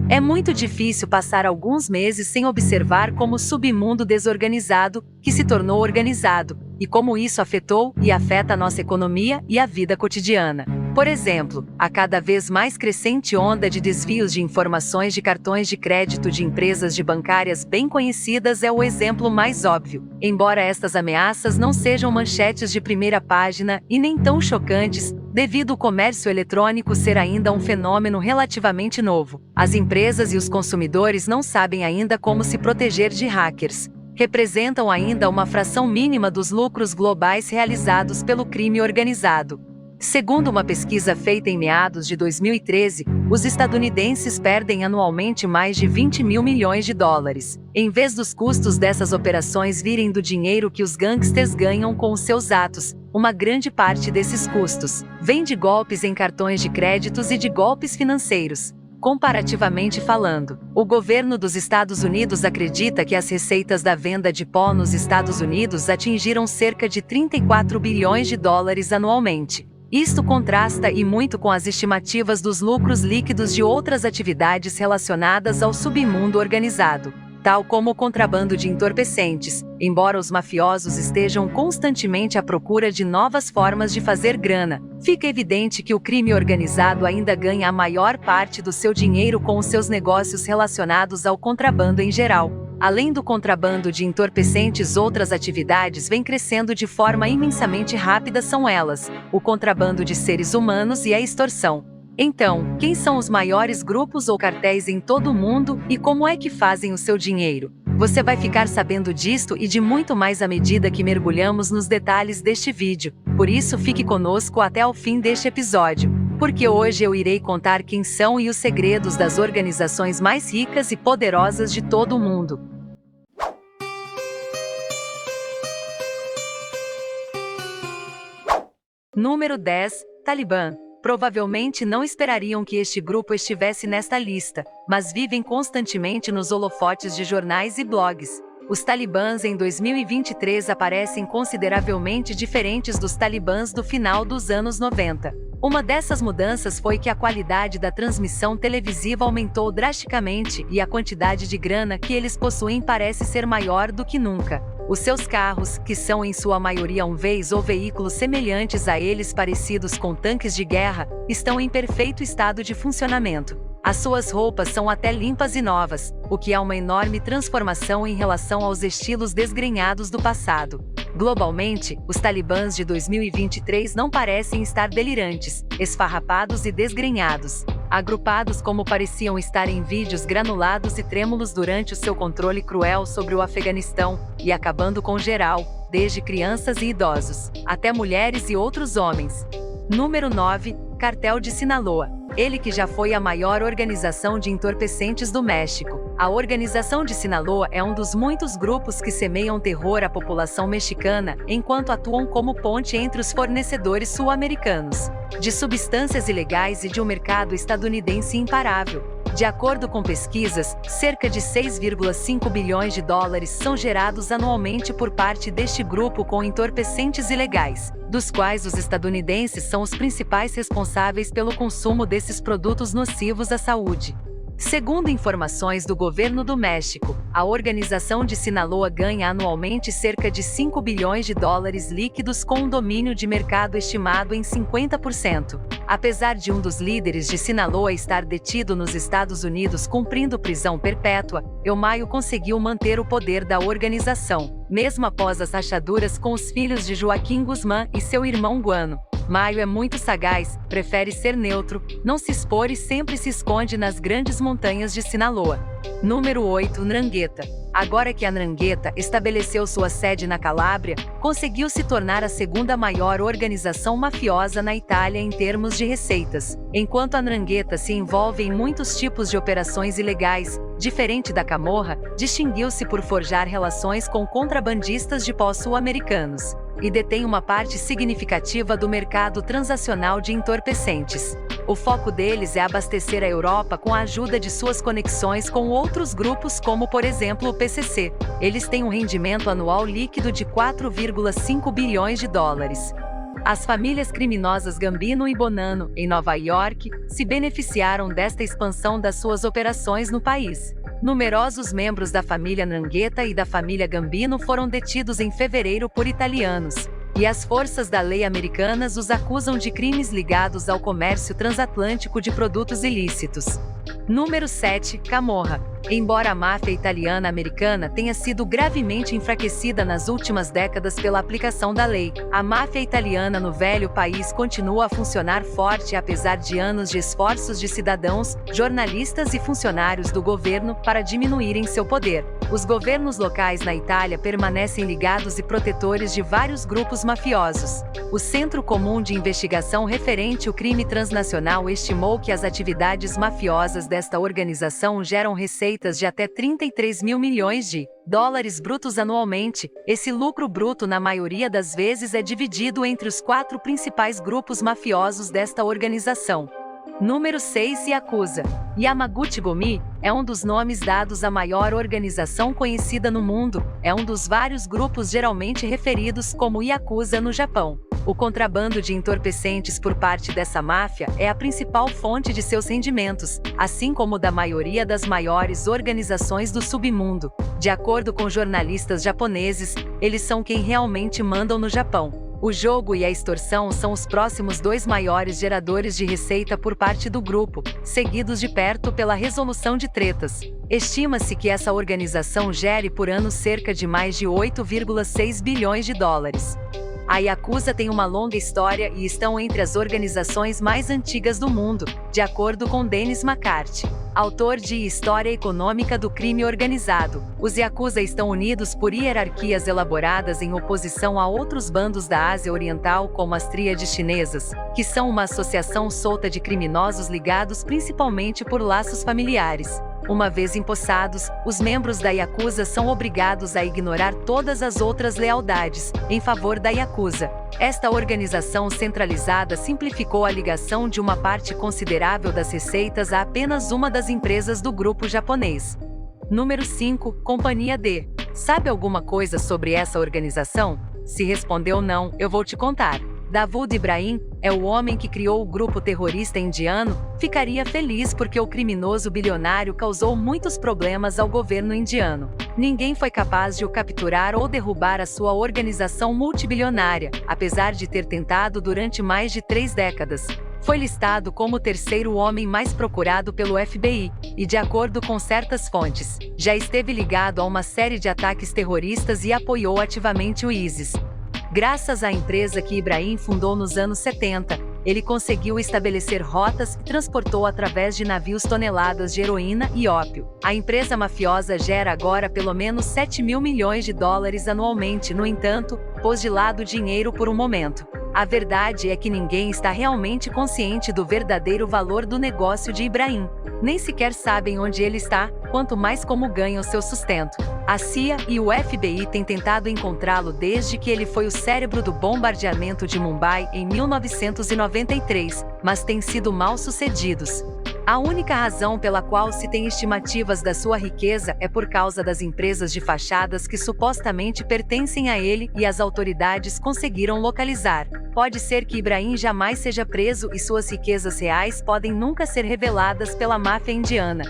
É muito difícil passar alguns meses sem observar como o submundo desorganizado, que se tornou organizado, e como isso afetou e afeta a nossa economia e a vida cotidiana. Por exemplo, a cada vez mais crescente onda de desvios de informações de cartões de crédito de empresas de bancárias bem conhecidas é o exemplo mais óbvio. Embora estas ameaças não sejam manchetes de primeira página e nem tão chocantes, devido ao comércio eletrônico ser ainda um fenômeno relativamente novo, as empresas e os consumidores não sabem ainda como se proteger de hackers. Representam ainda uma fração mínima dos lucros globais realizados pelo crime organizado. Segundo uma pesquisa feita em meados de 2013, os estadunidenses perdem anualmente mais de 20 mil milhões de dólares, em vez dos custos dessas operações virem do dinheiro que os gangsters ganham com os seus atos. Uma grande parte desses custos vem de golpes em cartões de créditos e de golpes financeiros. Comparativamente falando, o governo dos Estados Unidos acredita que as receitas da venda de pó nos Estados Unidos atingiram cerca de 34 bilhões de dólares anualmente. Isto contrasta e muito com as estimativas dos lucros líquidos de outras atividades relacionadas ao submundo organizado, tal como o contrabando de entorpecentes, embora os mafiosos estejam constantemente à procura de novas formas de fazer grana. Fica evidente que o crime organizado ainda ganha a maior parte do seu dinheiro com os seus negócios relacionados ao contrabando em geral. Além do contrabando de entorpecentes, outras atividades vêm crescendo de forma imensamente rápida, são elas: o contrabando de seres humanos e a extorsão. Então, quem são os maiores grupos ou cartéis em todo o mundo e como é que fazem o seu dinheiro? Você vai ficar sabendo disto e de muito mais à medida que mergulhamos nos detalhes deste vídeo. Por isso, fique conosco até o fim deste episódio, porque hoje eu irei contar quem são e os segredos das organizações mais ricas e poderosas de todo o mundo. Número 10. Talibã. Provavelmente não esperariam que este grupo estivesse nesta lista, mas vivem constantemente nos holofotes de jornais e blogs. Os talibãs em 2023 aparecem consideravelmente diferentes dos talibãs do final dos anos 90. Uma dessas mudanças foi que a qualidade da transmissão televisiva aumentou drasticamente e a quantidade de grana que eles possuem parece ser maior do que nunca. Os seus carros, que são em sua maioria Humveis ou veículos semelhantes a eles parecidos com tanques de guerra, estão em perfeito estado de funcionamento. As suas roupas são até limpas e novas, o que é uma enorme transformação em relação aos estilos desgrenhados do passado. Globalmente, os talibãs de 2023 não parecem estar delirantes, esfarrapados e desgrenhados, agrupados como pareciam estar em vídeos granulados e trêmulos durante o seu controle cruel sobre o Afeganistão, e acabando com geral, desde crianças e idosos, até mulheres e outros homens. Número 9. Cartel de Sinaloa. Ele que já foi a maior organização de entorpecentes do México. A organização de Sinaloa é um dos muitos grupos que semeiam terror à população mexicana, enquanto atuam como ponte entre os fornecedores sul-americanos de substâncias ilegais e de um mercado estadunidense imparável. De acordo com pesquisas, cerca de 6,5 bilhões de dólares são gerados anualmente por parte deste grupo com entorpecentes ilegais, dos quais os estadunidenses são os principais responsáveis pelo consumo desses produtos nocivos à saúde. Segundo informações do governo do México, a organização de Sinaloa ganha anualmente cerca de 5 bilhões de dólares líquidos com um domínio de mercado estimado em 50%. Apesar de um dos líderes de Sinaloa estar detido nos Estados Unidos cumprindo prisão perpétua, Elmaio conseguiu manter o poder da organização, mesmo após as rachaduras com os filhos de Joaquim Guzmán e seu irmão Guano. Maio é muito sagaz, prefere ser neutro, não se expor e sempre se esconde nas grandes montanhas de Sinaloa. Número 8. Ndrangheta. Agora que a Ndrangheta estabeleceu sua sede na Calábria, conseguiu se tornar a segunda maior organização mafiosa na Itália em termos de receitas. Enquanto a Ndrangheta se envolve em muitos tipos de operações ilegais, diferente da Camorra, distinguiu-se por forjar relações com contrabandistas de pó sul-americanos e detém uma parte significativa do mercado transacional de entorpecentes. O foco deles é abastecer a Europa com a ajuda de suas conexões com outros grupos como, por exemplo, o PCC. Eles têm um rendimento anual líquido de 4,5 bilhões de dólares. As famílias criminosas Gambino e Bonanno, em Nova York, se beneficiaram desta expansão das suas operações no país. Numerosos membros da família Nrangheta e da família Gambino foram detidos em fevereiro por italianos, e as forças da lei americanas os acusam de crimes ligados ao comércio transatlântico de produtos ilícitos. Número 7. Camorra. Embora a máfia italiana-americana tenha sido gravemente enfraquecida nas últimas décadas pela aplicação da lei, a máfia italiana no velho país continua a funcionar forte apesar de anos de esforços de cidadãos, jornalistas e funcionários do governo para diminuírem seu poder. Os governos locais na Itália permanecem ligados e protetores de vários grupos mafiosos. O Centro Comum de Investigação referente ao crime transnacional estimou que as atividades mafiosas desta organização geram receitas de até 33 mil milhões de dólares brutos anualmente. Esse lucro bruto na maioria das vezes é dividido entre os 4 principais grupos mafiosos desta organização. Número 6. Yakuza. Yamaguchi-gumi é um dos nomes dados à maior organização conhecida no mundo, é um dos vários grupos geralmente referidos como Yakuza no Japão. O contrabando de entorpecentes por parte dessa máfia é a principal fonte de seus rendimentos, assim como da maioria das maiores organizações do submundo. De acordo com jornalistas japoneses, eles são quem realmente mandam no Japão. O jogo e a extorsão são os próximos 2 maiores geradores de receita por parte do grupo, seguidos de perto pela resolução de tretas. Estima-se que essa organização gere por ano cerca de mais de 8,6 bilhões de dólares. A Yakuza tem uma longa história e estão entre as organizações mais antigas do mundo, de acordo com Dennis McCarthy, autor de História Econômica do Crime Organizado. Os Yakuza estão unidos por hierarquias elaboradas em oposição a outros bandos da Ásia Oriental como as Tríades Chinesas, que são uma associação solta de criminosos ligados principalmente por laços familiares. Uma vez empossados, os membros da Yakuza são obrigados a ignorar todas as outras lealdades, em favor da Yakuza. Esta organização centralizada simplificou a ligação de uma parte considerável das receitas a apenas uma das empresas do grupo japonês. Número 5. Companhia D. Sabe alguma coisa sobre essa organização? Se respondeu não, eu vou te contar. Dawood Ibrahim é o homem que criou o grupo terrorista indiano. Ficaria feliz porque o criminoso bilionário causou muitos problemas ao governo indiano. Ninguém foi capaz de o capturar ou derrubar a sua organização multibilionária, apesar de ter tentado durante mais de 3 décadas. Foi listado como o 3º homem mais procurado pelo FBI, e de acordo com certas fontes, já esteve ligado a uma série de ataques terroristas e apoiou ativamente o ISIS. Graças à empresa que Ibrahim fundou nos anos 70, ele conseguiu estabelecer rotas e transportou através de navios toneladas de heroína e ópio. A empresa mafiosa gera agora pelo menos 7 mil milhões de dólares anualmente, no entanto, pôs de lado o dinheiro por um momento. A verdade é que ninguém está realmente consciente do verdadeiro valor do negócio de Ibrahim. Nem sequer sabem onde ele está, quanto mais como ganham seu sustento. A CIA e o FBI têm tentado encontrá-lo desde que ele foi o cérebro do bombardeamento de Mumbai em 1993, mas têm sido mal sucedidos. A única razão pela qual se tem estimativas da sua riqueza é por causa das empresas de fachadas que supostamente pertencem a ele e as autoridades conseguiram localizar. Pode ser que Ibrahim jamais seja preso e suas riquezas reais podem nunca ser reveladas pela máfia indiana.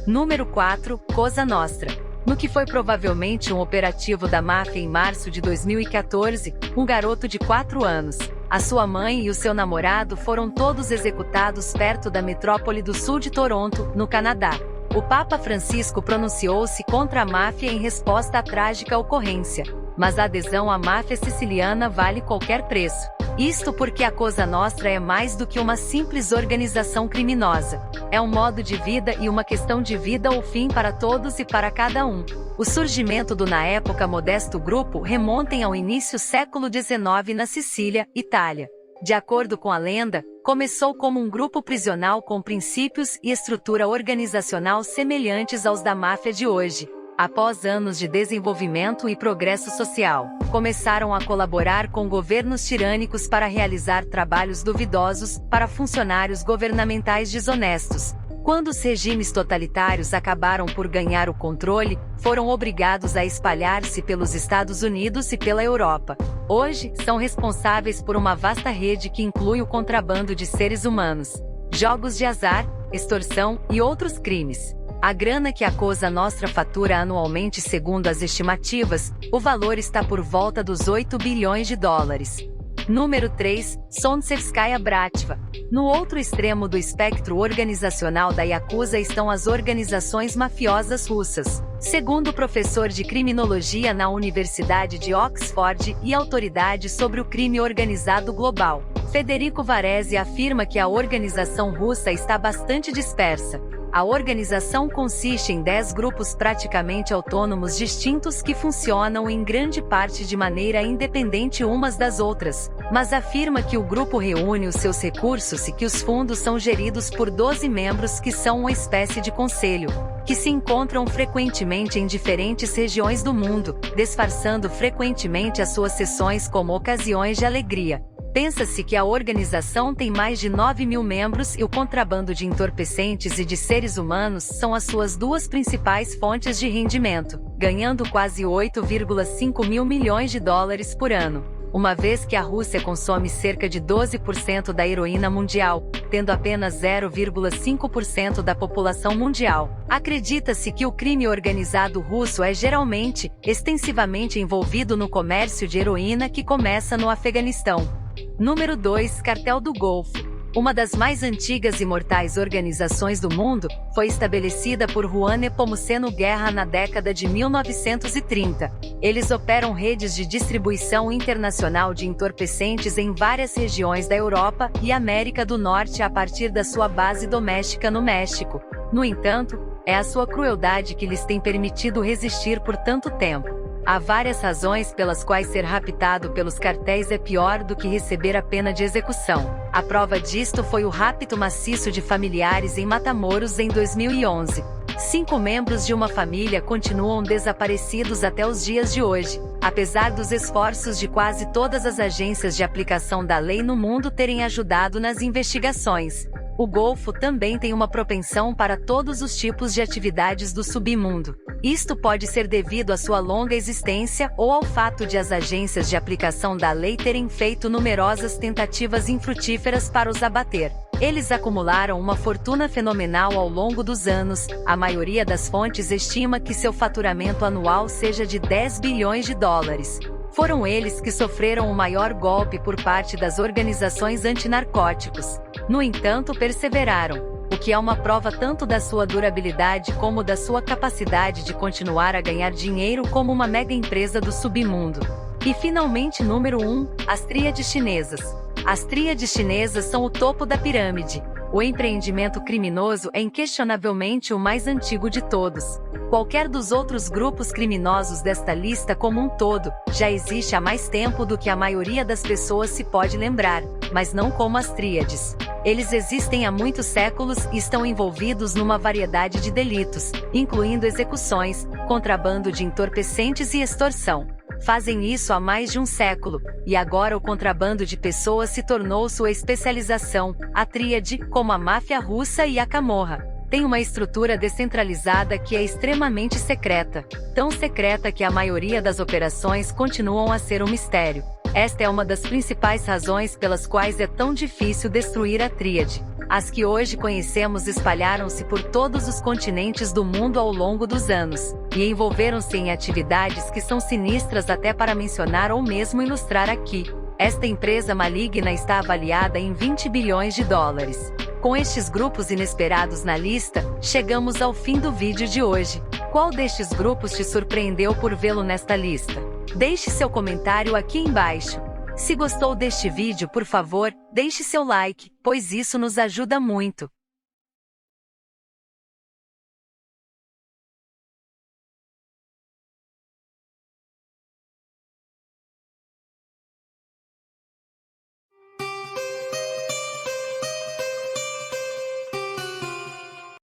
Número 4. Cosa Nostra. No que foi provavelmente um operativo da máfia em março de 2014, um garoto de 4 anos, a sua mãe e o seu namorado foram todos executados perto da metrópole do sul de Toronto, no Canadá. O Papa Francisco pronunciou-se contra a máfia em resposta à trágica ocorrência, mas a adesão à máfia siciliana vale qualquer preço. Isto porque a Cosa Nostra é mais do que uma simples organização criminosa. É um modo de vida e uma questão de vida ou fim para todos e para cada um. O surgimento do na época modesto grupo remonta ao início século XIX na Sicília, Itália. De acordo com a lenda, começou como um grupo prisional com princípios e estrutura organizacional semelhantes aos da máfia de hoje. Após anos de desenvolvimento e progresso social, começaram a colaborar com governos tirânicos para realizar trabalhos duvidosos para funcionários governamentais desonestos. Quando os regimes totalitários acabaram por ganhar o controle, foram obrigados a espalhar-se pelos Estados Unidos e pela Europa. Hoje, são responsáveis por uma vasta rede que inclui o contrabando de seres humanos, jogos de azar, extorsão e outros crimes. A grana que a Cosa Nostra fatura anualmente, segundo as estimativas, o valor está por volta dos 8 bilhões de dólares. Número 3. Sontsevskaya Bratva. No outro extremo do espectro organizacional da Yakuza estão as organizações mafiosas russas. Segundo o professor de criminologia na Universidade de Oxford e autoridade sobre o crime organizado global, Federico Varese, afirma que a organização russa está bastante dispersa. A organização consiste em 10 grupos praticamente autônomos distintos que funcionam em grande parte de maneira independente umas das outras, mas afirma que o grupo reúne os seus recursos e que os fundos são geridos por 12 membros que são uma espécie de conselho, que se encontram frequentemente em diferentes regiões do mundo, disfarçando frequentemente as suas sessões como ocasiões de alegria. Pensa-se que a organização tem mais de 9 mil membros e o contrabando de entorpecentes e de seres humanos são as suas duas principais fontes de rendimento, ganhando quase 8,5 mil milhões de dólares por ano. Uma vez que a Rússia consome cerca de 12% da heroína mundial, tendo apenas 0,5% da população mundial. Acredita-se que o crime organizado russo é geralmente, extensivamente envolvido no comércio de heroína que começa no Afeganistão. Número 2. Cartel do Golfo. Uma das mais antigas e mortais organizações do mundo, foi estabelecida por Juan Nepomuceno Guerra na década de 1930. Eles operam redes de distribuição internacional de entorpecentes em várias regiões da Europa e América do Norte a partir da sua base doméstica no México. No entanto, é a sua crueldade que lhes tem permitido resistir por tanto tempo. Há várias razões pelas quais ser raptado pelos cartéis é pior do que receber a pena de execução. A prova disto foi o rapto maciço de familiares em Matamoros em 2011. 5 membros de uma família continuam desaparecidos até os dias de hoje, apesar dos esforços de quase todas as agências de aplicação da lei no mundo terem ajudado nas investigações. O Golfo também tem uma propensão para todos os tipos de atividades do submundo. Isto pode ser devido à sua longa existência ou ao fato de as agências de aplicação da lei terem feito numerosas tentativas infrutíferas para os abater. Eles acumularam uma fortuna fenomenal ao longo dos anos. A maioria das fontes estima que seu faturamento anual seja de 10 bilhões de dólares. Foram eles que sofreram o maior golpe por parte das organizações antinarcóticos. No entanto, perseveraram, o que é uma prova tanto da sua durabilidade como da sua capacidade de continuar a ganhar dinheiro como uma mega empresa do submundo. E finalmente, número 1, as tríades chinesas. As tríades chinesas são o topo da pirâmide. O empreendimento criminoso é inquestionavelmente o mais antigo de todos. Qualquer dos outros grupos criminosos desta lista como um todo, já existe há mais tempo do que a maioria das pessoas se pode lembrar, mas não como as tríades. Eles existem há muitos séculos e estão envolvidos numa variedade de delitos, incluindo execuções, contrabando de entorpecentes e extorsão. Fazem isso há mais de um século, e agora o contrabando de pessoas se tornou sua especialização. A tríade, como a máfia russa e a Camorra, tem uma estrutura descentralizada que é extremamente secreta, tão secreta que a maioria das operações continuam a ser um mistério. Esta é uma das principais razões pelas quais é tão difícil destruir a tríade. As que hoje conhecemos espalharam-se por todos os continentes do mundo ao longo dos anos, e envolveram-se em atividades que são sinistras até para mencionar ou mesmo ilustrar aqui. Esta empresa maligna está avaliada em 20 bilhões de dólares. Com estes grupos inesperados na lista, chegamos ao fim do vídeo de hoje. Qual destes grupos te surpreendeu por vê-lo nesta lista? Deixe seu comentário aqui embaixo. Se gostou deste vídeo, por favor, deixe seu like, pois isso nos ajuda muito.